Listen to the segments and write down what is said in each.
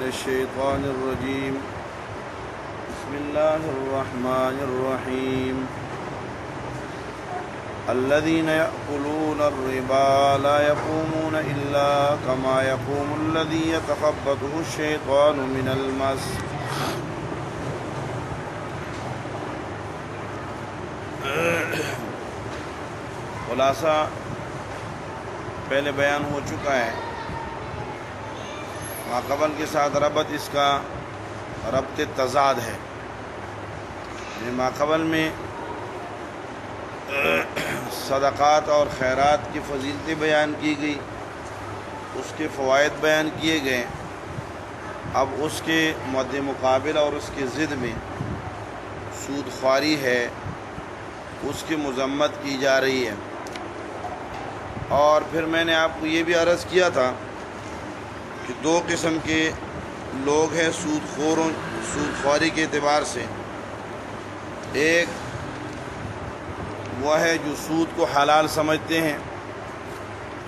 الشيطان الرجيم بسم الله الرحمن الرحيم الذين يأكلون الربا لا يقومون إلا كما يقوم الذي يتخبطه الشيطان من المس خلاصہ پہلے بیان ہو چکا ہے، ماقبل کے ساتھ ربط اس کا ربط تضاد ہے۔ ماقبل میں صدقات اور خیرات کی فضیلتیں بیان کی گئی، اس کے فوائد بیان کیے گئے۔ اب اس کے مد مقابل اور اس کے ضد میں سود خواری ہے، اس کی مذمت کی جا رہی ہے۔ اور پھر میں نے آپ کو یہ بھی عرض کیا تھا کہ دو قسم کے لوگ ہیں سود خواری کے اعتبار سے۔ ایک وہ ہے جو سود کو حلال سمجھتے ہیں،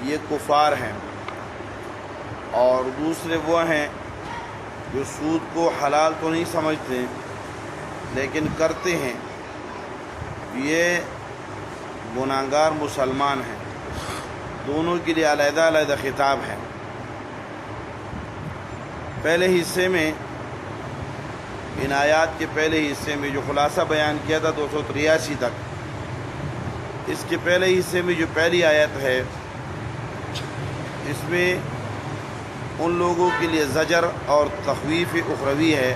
یہ کفار ہیں، اور دوسرے وہ ہیں جو سود کو حلال تو نہیں سمجھتے لیکن کرتے ہیں، یہ گناہگار مسلمان ہیں۔ دونوں کے لیے علیحدہ علیحدہ خطاب ہے۔ پہلے حصے میں، ان آیات کے پہلے حصے میں جو خلاصہ بیان کیا تھا 283 تک، اس کے پہلے حصے میں جو پہلی آیت ہے، اس میں ان لوگوں کے لیے زجر اور تخویف اخروی ہے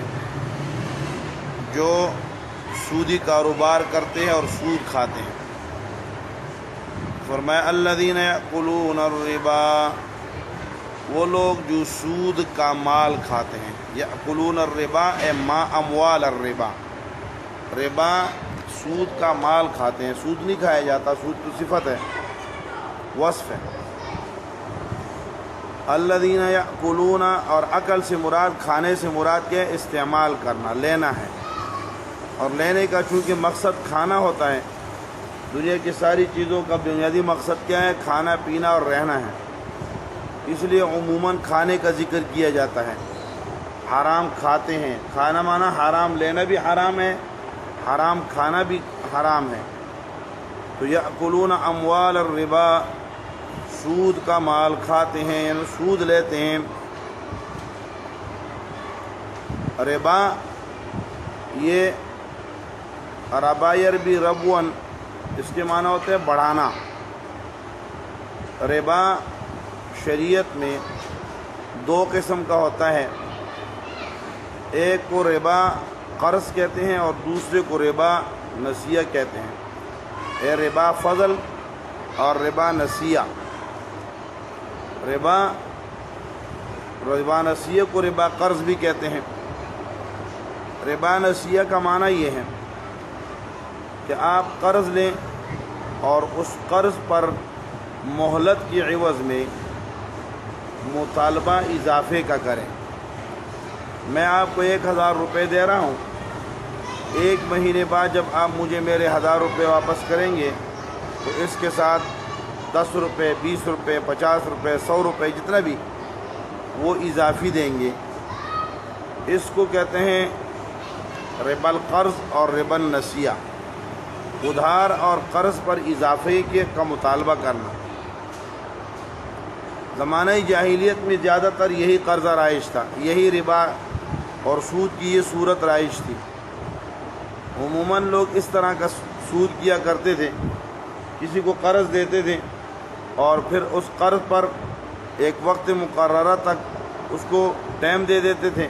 جو سودی کاروبار کرتے ہیں اور سود کھاتے ہیں۔ فرمایا الذین یأکلون الربا، وہ لوگ جو سود کا مال کھاتے ہیں۔ یأکلون الربا اے ما اموال الربا، ربا سود کا مال کھاتے ہیں۔ سود نہیں کھایا جاتا، سود تو صفت ہے، وصف ہے۔ الذین یأکلون، اور اکل سے مراد، کھانے سے مراد کیا ہے؟ استعمال کرنا، لینا ہے۔ اور لینے کا چونکہ مقصد کھانا ہوتا ہے، دنیا کی ساری چیزوں کا بنیادی مقصد کیا ہے؟ کھانا پینا اور رہنا ہے، اس لیے عموماً کھانے کا ذکر کیا جاتا ہے۔ حرام کھاتے ہیں، کھانا مانا حرام لینا بھی حرام ہے، حرام کھانا بھی حرام ہے۔ تو یأکلون اموال الربا، سود کا مال کھاتے ہیں یعنی سود لیتے ہیں۔ ربا یہ ربا یربی ربون، اس کے معنی ہوتے ہیں بڑھانا۔ ربا شریعت میں دو قسم کا ہوتا ہے، ایک کو ربا قرض کہتے ہیں اور دوسرے کو ربا نسیہ کہتے ہیں۔ ربا فضل اور ربا نسیہ۔ ربا نسیہ کو ربا قرض بھی کہتے ہیں۔ ربا نسیہ کا معنی یہ ہے کہ آپ قرض لیں اور اس قرض پر مہلت کی عوض میں مطالبہ اضافے کا کریں۔ میں آپ کو 1000 روپے دے رہا ہوں، 1 مہینے بعد جب آپ مجھے میرے 1000 روپے واپس کریں گے تو اس کے ساتھ 10 روپے، 20 روپے، 50 روپے، 100 روپے، جتنا بھی وہ اضافی دیں گے۔ اس کو کہتے ہیں ربا القرض اور ربا النسیہ، ادھار اور قرض پر اضافے کا مطالبہ کرنا۔ زمانہ جاہلیت میں زیادہ تر یہی قرضہ رائج تھا، یہی ربا اور سود کی یہ صورت رائج تھی۔ عموماً لوگ اس طرح کا سود کیا کرتے تھے، کسی کو قرض دیتے تھے اور پھر اس قرض پر ایک وقت مقررہ تک اس کو ٹائم دے دیتے تھے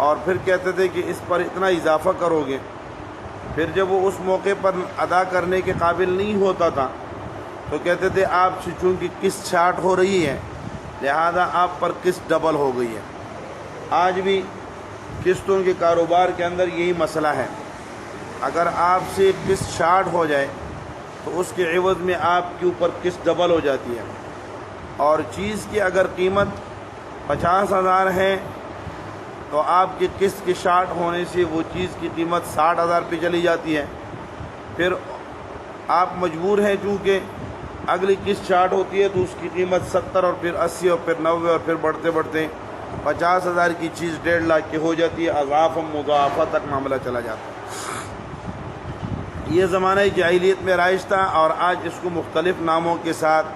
اور پھر کہتے تھے کہ اس پر اتنا اضافہ کرو گے۔ پھر جب وہ اس موقع پر ادا کرنے کے قابل نہیں ہوتا تھا تو کہتے تھے آپ سے چونکہ قسط شارٹ ہو رہی ہے لہذا آپ پر قسط ڈبل ہو گئی ہے۔ آج بھی قسطوں کے کاروبار کے اندر یہی مسئلہ ہے، اگر آپ سے قسط شارٹ ہو جائے تو اس کے عوض میں آپ کے اوپر قسط ڈبل ہو جاتی ہے، اور چیز کی اگر قیمت 50,000 ہے تو آپ کی قسط کے شارٹ ہونے سے وہ چیز کی قیمت 60,000 پہ چلی جاتی ہے۔ پھر آپ مجبور ہیں، چونکہ اگلی قسط شارٹ ہوتی ہے تو اس کی قیمت 70 اور پھر 80 اور پھر 90 اور پھر بڑھتے بڑھتے 50,000 کی چیز 1.5 لاکھ کی ہو جاتی ہے، اضعاف مضاعفہ تک معاملہ چلا جاتا ہے۔ یہ زمانہ جاہلیت میں رائج تھا، اور آج اس کو مختلف ناموں کے ساتھ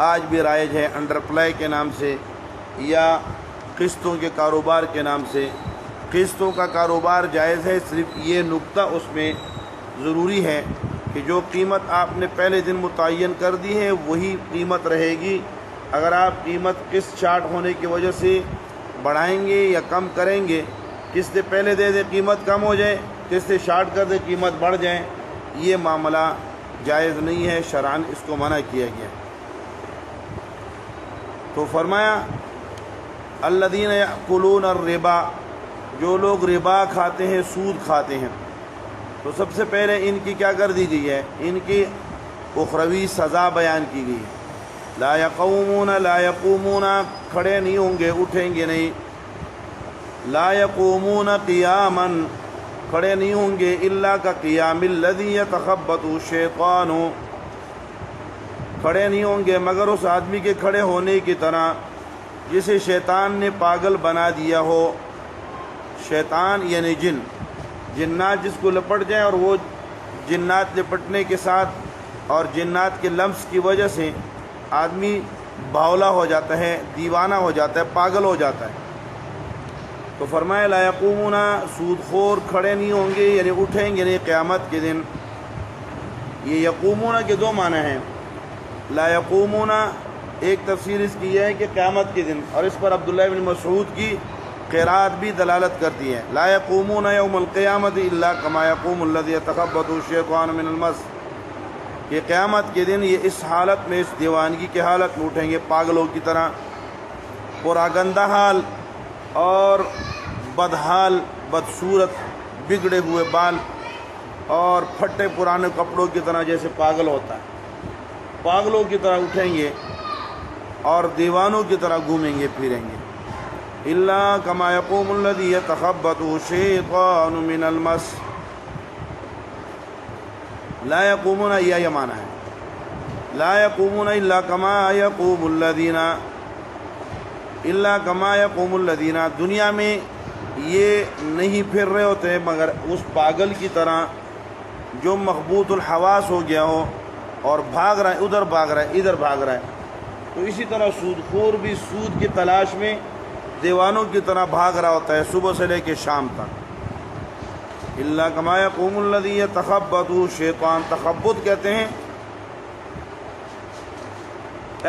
آج بھی رائج ہے، انڈر پلائی کے نام سے یا قسطوں کے کاروبار کے نام سے۔ قسطوں کا کاروبار جائز ہے، صرف یہ نقطہ اس میں ضروری ہے کہ جو قیمت آپ نے پہلے دن متعین کر دی ہے وہی قیمت رہے گی۔ اگر آپ قیمت قسط شارٹ ہونے کی وجہ سے بڑھائیں گے یا کم کریں گے، قسطیں پہلے دے دے قیمت کم ہو جائے، قسطیں شارٹ کر دے قیمت بڑھ جائیں، یہ معاملہ جائز نہیں ہے، شرعاً اس کو منع کیا گیا۔ تو فرمایا الذین یأکلون الربا، جو لوگ ربا کھاتے ہیں، سود کھاتے ہیں، تو سب سے پہلے ان کی کیا کر دی گئی ہے؟ ان کی اخروی سزا بیان کی گئی ہے۔ لا یقومون کھڑے نہیں ہوں گے، اٹھیں گے نہیں۔ لا یقومون قیاما کھڑے نہیں ہوں گے، الا کا قیام الذی یتخبط الشیطان، کھڑے نہیں ہوں گے مگر اس آدمی کے کھڑے ہونے کی طرح جسے شیطان نے پاگل بنا دیا ہو۔ شیطان یعنی جن، جنات جس کو لپٹ جائیں، اور وہ جنات لپٹنے کے ساتھ اور جنات کے لمس کی وجہ سے آدمی باولا ہو جاتا ہے، دیوانہ ہو جاتا ہے، پاگل ہو جاتا ہے۔ تو فرمایا لا یقومون، سود خور کھڑے نہیں ہوں گے، یعنی اٹھیں گے نہیں قیامت کے دن۔ یہ یقومون کے دو معنی ہیں۔ لا یقومون ایک تفسیر اس کی یہ ہے کہ قیامت کے دن، اور اس پر عبداللہ بن مسعود کی قرات بھی دلالت کرتی ہے۔ لا یقومون یوم القیامت الا کما یقوم الذی یتخبط الشیطان من المس، کہ قیامت کے دن یہ اس حالت میں، اس دیوانگی کے حالت میں اٹھیں گے پاگلوں کی طرح، پراگندہ حال اور بدحال، بدصورت، بگڑے ہوئے بال اور پھٹے پرانے کپڑوں کی طرح، جیسے پاگل ہوتا ہے، پاگلوں کی طرح اٹھیں گے اور دیوانوں کی طرح گھومیں گے پھریں گے۔ الا کما یقوم الذی یتخبط الشیطان من المس، لا یقومون یہ معنی ہے، لا یقومون الا کما یقوم الذین، الا کما یقوم الذین، دنیا میں یہ نہیں پھر رہے ہوتے مگر اس پاگل کی طرح جو مخبوط الحواس ہو گیا ہو اور بھاگ رہا ہے، ادھر بھاگ رہا ہے، ادھر بھاگ رہا ہے۔ تو اسی طرح سود خور بھی سود کی تلاش میں دیوانوں کی طرح بھاگ رہا ہوتا ہے صبح سے لے کے شام تک۔ الا کما یقوم الذی یتخبط الشیطان، تخبط کہتے ہیں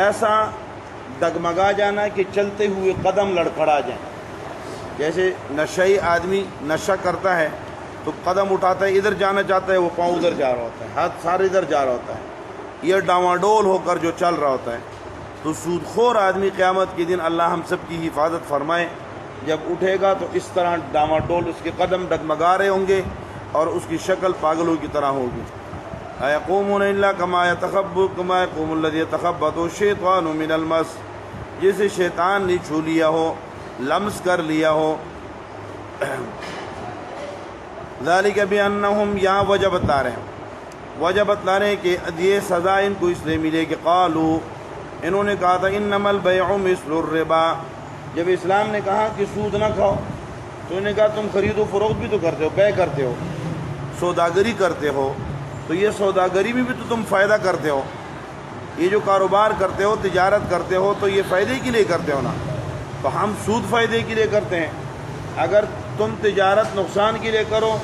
ایسا ڈگمگا جانا کہ چلتے ہوئے قدم لڑکھڑا جائیں۔ جیسے نشئی آدمی نشہ کرتا ہے تو قدم اٹھاتا ہے، ادھر جانا چاہتا ہے، وہ پاؤں ادھر جا رہا ہوتا ہے، ہاتھ سارے ادھر جا رہا ہوتا ہے، یہ ڈاواڈول ہو کر جو چل رہا ہوتا ہے۔ تو سود خور آدمی قیامت کے دن، اللہ ہم سب کی حفاظت فرمائے، جب اٹھے گا تو اس طرح ڈاواڈول، اس کے قدم ڈگمگا رہے ہوں گے اور اس کی شکل پاگلوں کی طرح ہوگی۔ یقومون الا کما یقوم الذی یتخبط الشیطان من المس، جسے شیطان نے چھو لیا ہو، لمس کر لیا ہو۔ ذالک بانہم، یہاں وجہ بتلا رہے ہیں، وجہ بتلا رہے ہیں کہ یہ سزا ان کو اس لیے ملے کہ قالوا، انہوں نے کہا تھا انما البیع مثل الربا، جب اسلام نے کہا کہ سود نہ کھاؤ تو انہوں نے کہا تم خرید و فروخت بھی تو کرتے ہو، بے کرتے ہو، سوداگری کرتے ہو، تو یہ سوداگری میں بھی تو تم فائدہ کرتے ہو، یہ جو کاروبار کرتے ہو، تجارت کرتے ہو، تو یہ فائدے کے لیے کرتے ہو نا، تو ہم سود فائدے کے لیے کرتے ہیں۔ اگر تم تجارت نقصان کے لیے کرو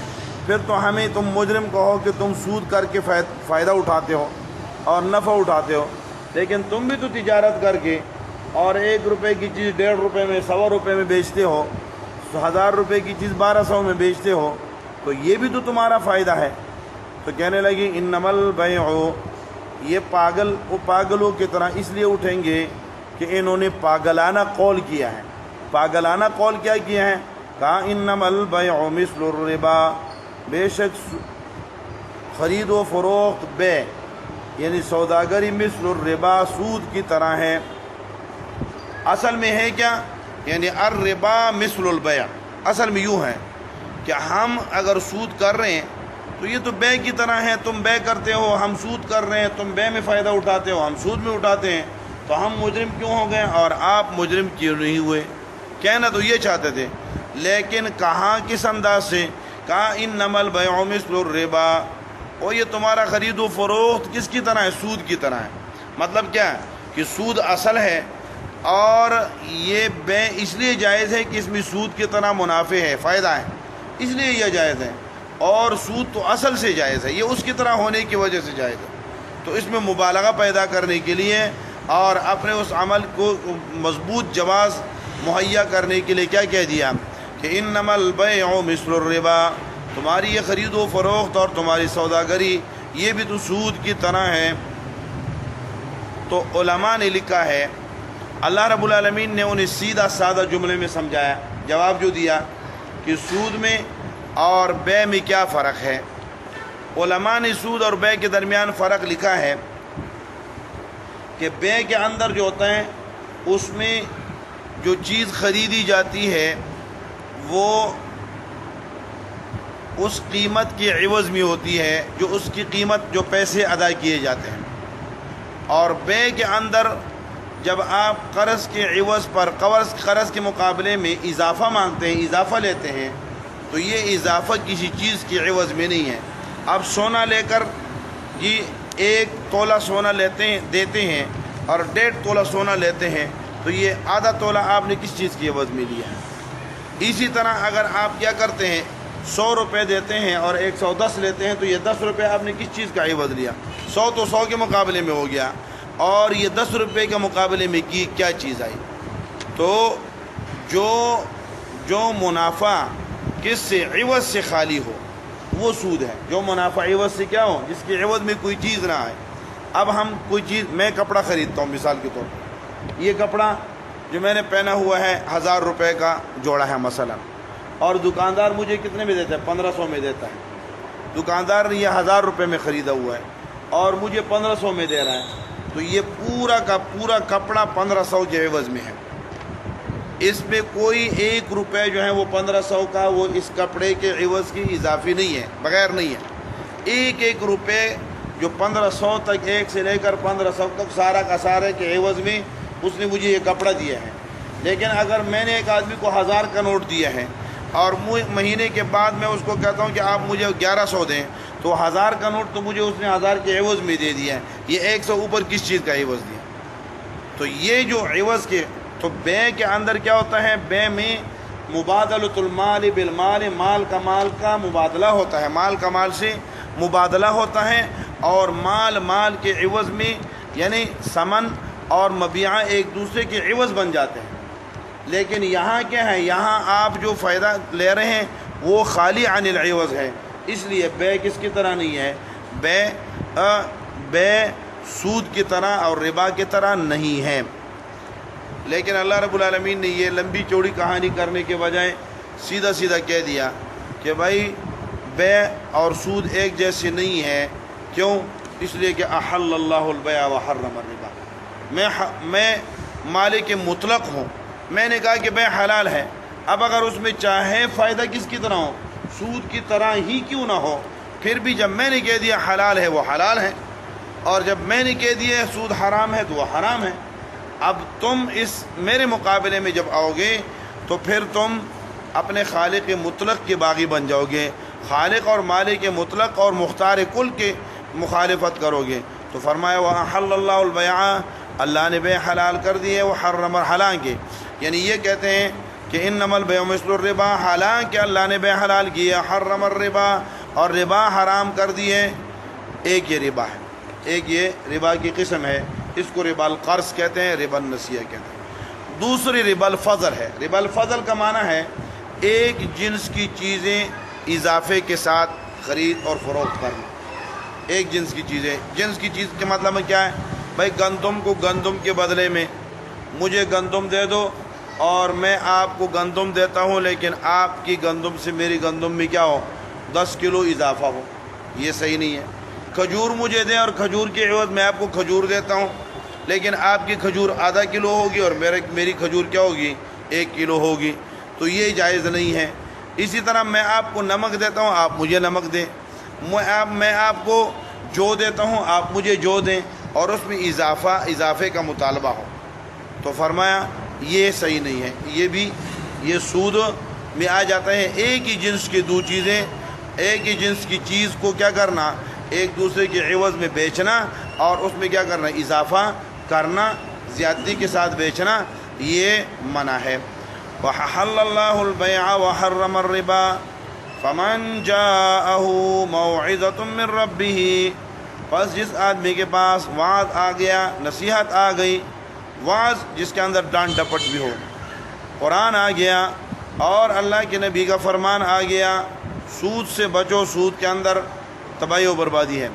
پھر تو ہمیں تم مجرم کہو کہ تم سود کر کے فائدہ اٹھاتے ہو اور نفع اٹھاتے ہو، لیکن تم بھی تو تجارت کر کے اور 1 روپے کی چیز 1.5 روپے میں، 1.25 روپے میں بیچتے ہو، 1000 روپے کی چیز 1200 میں بیچتے ہو، تو یہ بھی تو تمہارا فائدہ ہے۔ تو کہنے لگی انما البیع، یہ پاگل وہ پاگلوں کی طرح اس لیے اٹھیں گے کہ انہوں نے پاگلانہ قول کیا ہے۔ پاگلانہ قول کیا کیا ہے؟ کہا انما البیع مثل الربا، بے شک خرید و فروخت، بے یعنی سوداگری، مثل الربا، سود کی طرح ہے۔ اصل میں ہے کیا؟ یعنی الربا مثل البیع، اصل میں یوں ہے کہ ہم اگر سود کر رہے ہیں تو یہ تو بے کی طرح ہے، تم بے کرتے ہو، ہم سود کر رہے ہیں، تم بے میں فائدہ اٹھاتے ہو، ہم سود میں اٹھاتے ہیں، تو ہم مجرم کیوں ہو گئے اور آپ مجرم کیوں نہیں ہوئے؟ کہنا تو یہ چاہتے تھے، لیکن کہاں کس انداز سے؟ کہا انما البیع مثل الربا، اور یہ تمہارا خرید و فروخت کس کی طرح ہے؟ سود کی طرح ہے۔ مطلب کیا ہے کہ سود اصل ہے، اور یہ بے اس لیے جائز ہے کہ اس میں سود کی طرح منافع ہے، فائدہ ہے، اس لیے یہ جائز ہے، اور سود تو اصل سے جائز ہے، یہ اس کی طرح ہونے کی وجہ سے جائز ہے۔ تو اس میں مبالغہ پیدا کرنے کے لیے اور اپنے اس عمل کو مضبوط جواز مہیا کرنے کے لیے کیا کہہ دیا کہ انما البیع مثل الربا، تمہاری یہ خرید و فروخت اور تمہاری سوداگری یہ بھی تو سود کی طرح ہے۔ تو علماء نے لکھا ہے، اللہ رب العالمین نے انہیں سیدھا سادہ جملے میں سمجھایا، جواب جو دیا کہ سود میں اور بے میں کیا فرق ہے۔ علماء نے سود اور بے کے درمیان فرق لکھا ہے کہ بے کے اندر جو ہوتا ہے اس میں جو چیز خریدی جاتی ہے وہ اس قیمت کے عوض میں ہوتی ہے، جو اس کی قیمت جو پیسے ادا کیے جاتے ہیں، اور بے کے اندر جب آپ قرض کے عوض پر قرض کے مقابلے میں اضافہ مانگتے ہیں، اضافہ لیتے ہیں، تو یہ اضافہ کسی چیز کے عوض میں نہیں ہے۔ اب سونا لے کر یہ 1 تولہ سونا دیتے ہیں اور 1.5 تولہ سونا لیتے ہیں، تو یہ آدھا تولہ آپ نے کس چیز کے عوض میں لیا ہے۔ اسی طرح اگر آپ کیا کرتے ہیں 100 روپے دیتے ہیں اور 110 لیتے ہیں، تو یہ 10 روپے آپ نے کس چیز کا عوض لیا؟ 100 تو 100 کے مقابلے میں ہو گیا، اور یہ 10 روپے کے مقابلے میں کی کیا چیز آئی؟ تو جو منافع کس سے عوض سے خالی ہو وہ سود ہے۔ جو منافع عوض سے کیا ہو، جس کے عوض میں کوئی چیز نہ آئے۔ اب ہم کوئی چیز، میں کپڑا خریدتا ہوں مثال کے طور پر، یہ کپڑا جو میں نے پہنا ہوا ہے 1000 روپے کا جوڑا ہے مثلا، اور دکاندار مجھے کتنے میں دیتا ہے؟ 1500 میں دیتا ہے۔ دکاندار نے یہ 1000 روپے میں خریدا ہوا ہے اور مجھے 1500 میں دے رہا ہے، تو یہ پورا کا پورا کپڑا 1500 کے عوض میں ہے۔ اس میں کوئی 1 روپے جو ہے وہ 1500 کا وہ اس کپڑے کے عوض کی اضافی نہیں ہے، بغیر نہیں ہے۔ 1 روپے جو 1500 تک، 1 سے لے کر 1500 تک سارا کا سارے کے عوض میں اس نے مجھے یہ کپڑا دیا ہے۔ لیکن اگر میں نے ایک آدمی کو 1000 کا نوٹ دیا ہے اور مہینے کے بعد میں اس کو کہتا ہوں کہ آپ مجھے 1100 دیں، تو 1000 کا نوٹ تو مجھے اس نے 1000 کے عوض میں دے دیا ہے، یہ 100 اوپر کس چیز کا عوض دیا؟ تو یہ جو عوض کے، تو بے کے اندر کیا ہوتا ہے؟ بے میں مبادلۃ المال بالمال، مال کا مبادلہ ہوتا ہے، مال کا مال سے مبادلہ ہوتا ہے، اور مال کے عوض میں یعنی ثمن اور مبیعہ ایک دوسرے کے عوض بن جاتے ہیں۔ لیکن یہاں کیا ہے؟ یہاں آپ جو فائدہ لے رہے ہیں وہ خالی عن العوض ہے، اس لیے بے کس کی طرح نہیں ہے؟ بے سود کی طرح اور ربا کی طرح نہیں ہے۔ لیکن اللہ رب العالمین نے یہ لمبی چوڑی کہانی کرنے کے بجائے سیدھا کہہ دیا کہ بھائی بے اور سود ایک جیسے نہیں ہے۔ کیوں؟ اس لیے کہ احل اللہ البیع وحرم الربا، میں مالک مطلق ہوں، میں نے کہا کہ بے حلال ہے۔ اب اگر اس میں چاہے فائدہ کس کی طرح ہو، سود کی طرح ہی کیوں نہ ہو، پھر بھی جب میں نے کہہ دیا حلال ہے وہ حلال ہے، اور جب میں نے کہہ دیا سود حرام ہے تو وہ حرام ہے۔ اب تم اس میرے مقابلے میں جب آؤ گے تو پھر تم اپنے خالق مطلق کے باغی بن جاؤ گے، خالق اور مالک مطلق اور مختار کل کے مخالفت کرو گے۔ تو فرمایا وَأَحَلَّ اللَّهُ الْبَيْعَ، اللہ نے بے حلال کر دیے، وہ حرم، حالانکہ یعنی یہ کہتے ہیں کہ انما البیع مثل الربا، حالانکہ اللہ نے بے حلال کیا، حرم الربا، اور ربا حرام کر دیے۔ ایک یہ ربا ہے، ایک یہ ربا کی قسم ہے، اس کو ربا القرض کہتے ہیں، ربا النسیہ کہتے ہیں۔ دوسری ربا الفضل ہے۔ ربا الفضل کا معنی ہے ایک جنس کی چیزیں اضافے کے ساتھ خرید اور فروخت کرنا۔ ایک جنس کی چیزیں، جنس کی چیز کے مطلب میں کیا ہے؟ بھائی گندم کو گندم کے بدلے میں مجھے گندم دے دو اور میں آپ کو گندم دیتا ہوں، لیکن آپ کی گندم سے میری گندم میں کیا ہو؟ 10 کلو اضافہ ہو، یہ صحیح نہیں ہے۔ کھجور مجھے دیں اور کھجور کے عوض میں آپ کو کھجور دیتا ہوں، لیکن آپ کی کھجور آدھا کلو ہوگی اور میری کھجور کیا ہوگی؟ 1 کلو ہوگی، تو یہ جائز نہیں ہے۔ اسی طرح میں آپ کو نمک دیتا ہوں، آپ مجھے نمک دیں، میں آپ کو جو دیتا ہوں آپ مجھے جو دیں، اور اس میں اضافے کا مطالبہ ہو، تو فرمایا یہ صحیح نہیں ہے، یہ بھی یہ سود میں آ جاتا ہے ایک ہی جنس کی دو چیزیں، ایک ہی جنس کی چیز کو کیا کرنا، ایک دوسرے کے عوض میں بیچنا اور اس میں کیا کرنا، اضافہ کرنا، زیادتی کے ساتھ بیچنا، یہ منع ہے۔ وَحَلَّ اللَّهُ الْبَيْعَ وَحَرَّمَ الرِّبَا فَمَنْ جَاءَهُ مَوْعِظَةٌ مِّن رَّبِّهِ، پس جس آدمی کے پاس وعظ آ گیا، نصیحت آ گئی، وعظ جس کے اندر ڈانٹ ڈپٹ بھی ہو، قرآن آ گیا اور اللہ کے نبی کا فرمان آ گیا، سود سے بچو، سود کے اندر تباہی و بربادی ہے۔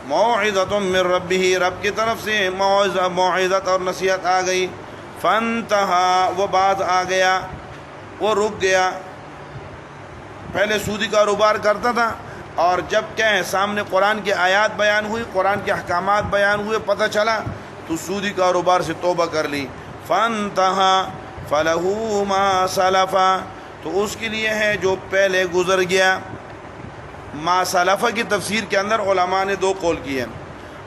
موعظۃ من ربہ، رب کی طرف سے موعظت اور نصیحت آ گئی، فانتہا، وہ باز آ گیا، وہ رک گیا۔ پہلے سودی کاروبار کرتا تھا اور جب کیا ہے سامنے قرآن کی آیات بیان ہوئی، قرآن کے احکامات بیان ہوئے، پتہ چلا تو سودی کاروبار سے توبہ کر لی۔ فانتہا فلہ ما سلفا، تو اس کے لیے ہے جو پہلے گزر گیا۔ ما سلفا کی تفسیر کے اندر علماء نے دو قول کی ہیں،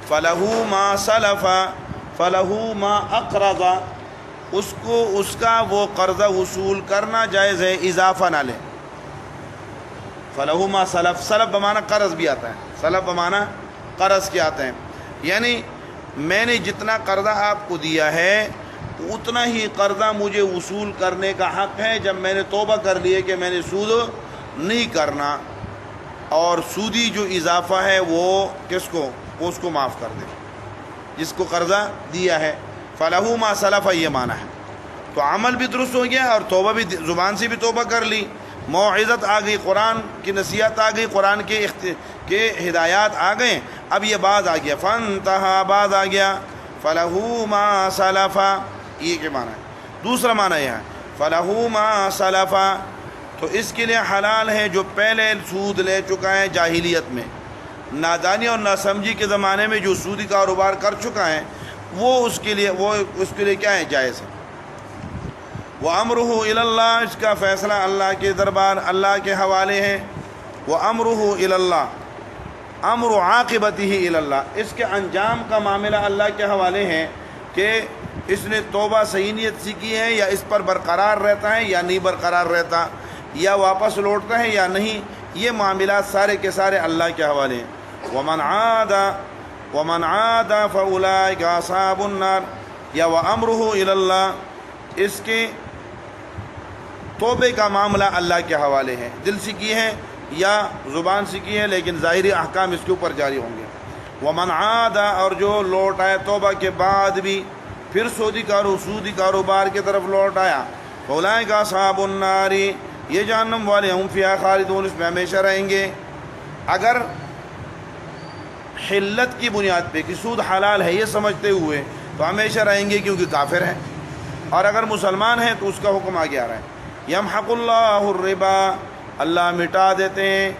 فلہ ما سلفا، فلہ ما اقرض، اس کو اس کا وہ قرضہ وصول کرنا جائز ہے، اضافہ نہ لے۔ فلہ ما سلف، سلف بمعنی قرض بھی آتا ہے، سلف بمعنی قرض کے آتے ہیں، یعنی میں نے جتنا قرضہ آپ کو دیا ہے اتنا ہی قرضہ مجھے وصول کرنے کا حق ہے جب میں نے توبہ کر لی ہے کہ میں نے سود نہیں کرنا، اور سودی جو اضافہ ہے وہ کس کو، اس کو معاف کر دے جس کو قرضہ دیا ہے۔ فلہ ما سلف، یہ معنی ہے۔ تو عمل بھی درست ہو گیا اور توبہ بھی، زبان سے بھی توبہ کر لی، موعظت آ گئی، قرآن کی نصیحت آ گئی، قرآن کے ہدایات آ گئے، اب یہ باز آ گیا، فانتہا، باز آ گیا، فلہ ما سلفا، یہ کے معنی ہے۔ دوسرا معنی یہ ہے فلہ ما سلفا، تو اس کے لیے حلال ہے جو پہلے سود لے چکا ہے جاہلیت میں، نادانی اور ناسمجھی کے زمانے میں جو سودی کاروبار کر چکا ہے وہ اس کے لیے کیا ہے، جائز ہے۔ وَأَمْرُهُ إِلَى اللَّهِ، اس کا فیصلہ اللہ کے دربار، اللہ کے حوالے ہے۔ وَأَمْرُهُ إِلَى اللَّهِ، امر عاقبتہ إِلَى اللَّهِ، اس کے انجام کا معاملہ اللہ کے حوالے ہے کہ اس نے توبہ صحیح نیت سے کی ہے یا اس پر برقرار رہتا ہے یا نہیں برقرار رہتا، یا واپس لوٹتا ہے یا نہیں، یہ معاملات سارے کے سارے اللہ کے حوالے ہیں۔ وَمَنْ عَادَ فَأُولَٰئِكَ أَصْحَابُ النَّارِ، یا وَأَمْرُهُ إِلَى اللَّهِ، اس کے توبے کا معاملہ اللہ کے حوالے ہے، دل سے کی ہے یا زبان سے کی ہے لیکن ظاہری احکام اس کے اوپر جاری ہوں گے۔ وَمَنْ عَادَ، اور جو لوٹ آئے توبہ کے بعد بھی پھر سودی کاروبار کی طرف لوٹ آیا، فَأُولَٰئِكَ أَصْحَابُ النَّارِ، یہ جہنم والے، ہم فیہا خالدون، اس میں ہمیشہ رہیں گے۔ اگر حلت کی بنیاد پہ کہ سود حلال ہے یہ سمجھتے ہوئے تو ہمیشہ رہیں گے کیونکہ کافر ہیں، اور اگر مسلمان ہیں تو اس کا حکم آگے آ رہا ہے، یمحق اللہ الربا، اللہ مٹا دیتے ہیں،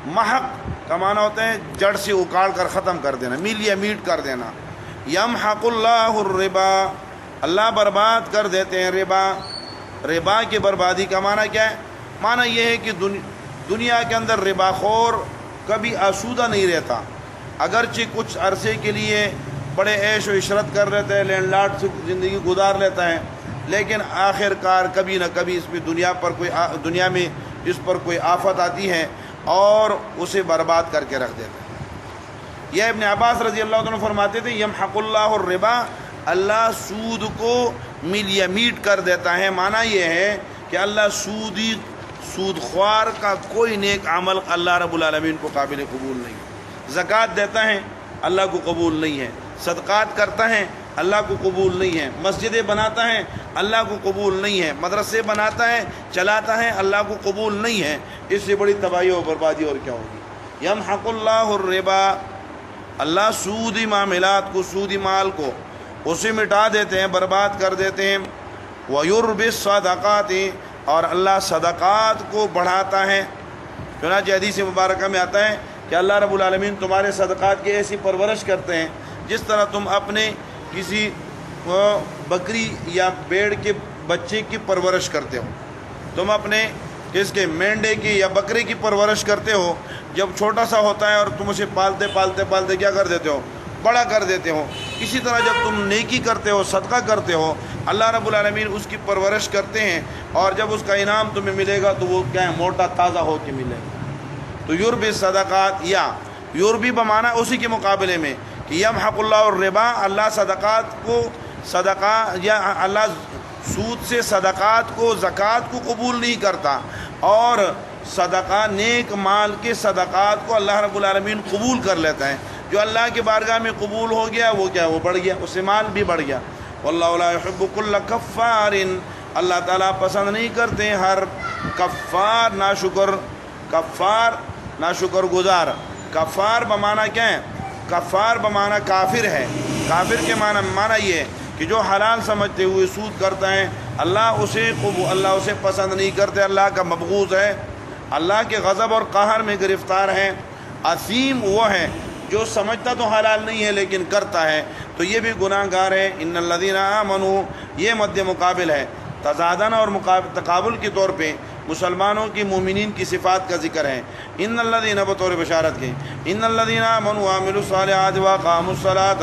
محق کا معنی ہوتا ہے جڑ سے اکاڑ کر ختم کر دینا، میل یا میٹ کر دینا۔ یمحق اللہ الربا، اللہ برباد کر دیتے ہیں ربا کی بربادی کا معنی کیا ہے؟ معنی یہ ہے کہ دنیا کے اندر ربا خور کبھی آسودہ نہیں رہتا، اگرچہ کچھ عرصے کے لیے بڑے عیش و عشرت کر لیتا ہے، لینڈ لارڈ سے زندگی گزار لیتا ہے، لیکن آخر کار کبھی نہ کبھی اس میں دنیا میں اس پر کوئی آفت آتی ہے اور اسے برباد کر کے رکھ دیتا ہے۔ یہ ابن عباس رضی اللہ عنہ فرماتے تھے، یمحق اللہ الربا، اللہ سود کو میل یا میٹ کر دیتا ہے، معنی یہ ہے کہ اللہ سود خوار کا کوئی نیک عمل اللہ رب العالمین کو قابل قبول نہیں۔ زکوٰۃ دیتا ہے اللہ کو قبول نہیں ہے، صدقات کرتا ہے اللہ کو قبول نہیں ہے، مسجدیں بناتا ہے اللہ کو قبول نہیں ہے، مدرسے بناتا ہے چلاتا ہے اللہ کو قبول نہیں ہے، اس سے بڑی تباہی و بربادی اور کیا ہوگی۔ یمحق اللہ الربا، اللہ سودی معاملات کو، سودی مال کو اسے مٹا دیتے ہیں، برباد کر دیتے ہیں۔ وَيُرْبِي الصَّدَقَاتِ، اور اللہ صدقات کو بڑھاتا ہے۔ چنانچہ حدیث مبارکہ میں آتا ہے کہ اللہ رب العالمین تمہارے صدقات کی ایسی پرورش کرتے ہیں جس طرح تم اپنے کسی بکری یا بھیڑ کے بچے کی پرورش کرتے ہو، تم اپنے کس کے مینڈے کی یا بکرے کی پرورش کرتے ہو، جب چھوٹا سا ہوتا ہے اور تم اسے پالتے کیا کر دیتے ہو، بڑا کر دیتے ہو، اسی طرح جب تم نیکی کرتے ہو، صدقہ کرتے ہو اللہ رب العالمین اس کی پرورش کرتے ہیں، اور جب اس کا انعام تمہیں ملے گا تو وہ کیا ہے، موٹا تازہ ہو کے ملے گا۔ تو یربی صدقات، یا یربی بمانا اسی کے مقابلے میں کہ یمحق اللہ الربا، اللہ صدقات کو یا اللہ سود سے صدقات کو، زکوٰۃ کو قبول نہیں کرتا، اور صدقہ نیک مال کے صدقات کو اللہ رب العالمین قبول کر لیتا ہے۔ جو اللہ کی بارگاہ میں قبول ہو گیا وہ کیا، وہ بڑھ گیا، اس سے مال بھی بڑھ گیا۔ واللہ لا يحب كل کفار، اللہ تعالیٰ پسند نہیں کرتے ہر کفار ناشکر، کفار ناشکر گزار۔ کفار بمانا کیا ہے، کفار بمانا کافر ہے۔ کافر کے معنی یہ ہے کہ جو حلال سمجھتے ہوئے سود کرتا ہے، اللہ اسے پسند نہیں کرتے، اللہ کا مبغوض ہے، اللہ کے غضب اور قہر میں گرفتار ہے۔ عظیم وہ ہے جو سمجھتا تو حلال نہیں ہے لیکن کرتا ہے، تو یہ بھی گناہ گار ہے۔ ان الذین آمنوا، یہ مد مقابل ہے، تضادن اور تقابل کے طور پہ مسلمانوں کی، مومنین کی صفات کا ذکر ہے۔ ان الذین، بطور بشارت کے، ان الذین آمنوا وعملوا الصالحات واقاموا الصلاۃ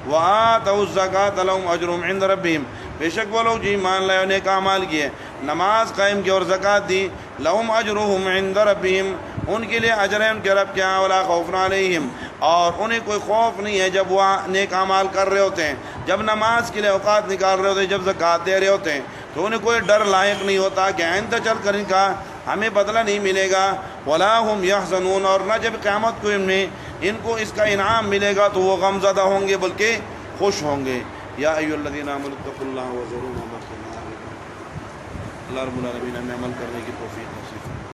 وآتوا الزکاۃ لهم اجرهم عند ربهم، بے شک وہ لوگ جو ایمان لائے اور نیک اعمال کیے، نماز قائم کی اور زکوٰۃ دی، لهم اجرهم عند ربهم، ان کے لیے اجر ہے ان کے رب کے ہاں، ولا خوف علیہم، اور انہیں کوئی خوف نہیں ہے جب وہ نیک اعمال کر رہے ہوتے ہیں، جب نماز کے لیے اوقات نکال رہے ہوتے ہیں، جب زکوٰۃ دے رہے ہوتے ہیں، تو انہیں کوئی ڈر لاحق نہیں ہوتا کہ آئندہ چل کر ان کا ہمیں بدلہ نہیں ملے گا۔ ولا هم یحزنون، اور نہ جب قیامت کو ان کو اس کا انعام ملے گا تو وہ غم زدہ ہوں گے بلکہ خوش ہوں گے۔ یا ایھا الذین آمنوا اتقوا اللہ وذروا ما بقی من الربا، اللہ رب العالمین ہمیں عمل کرنے کی توفیق نصیب فرمائے۔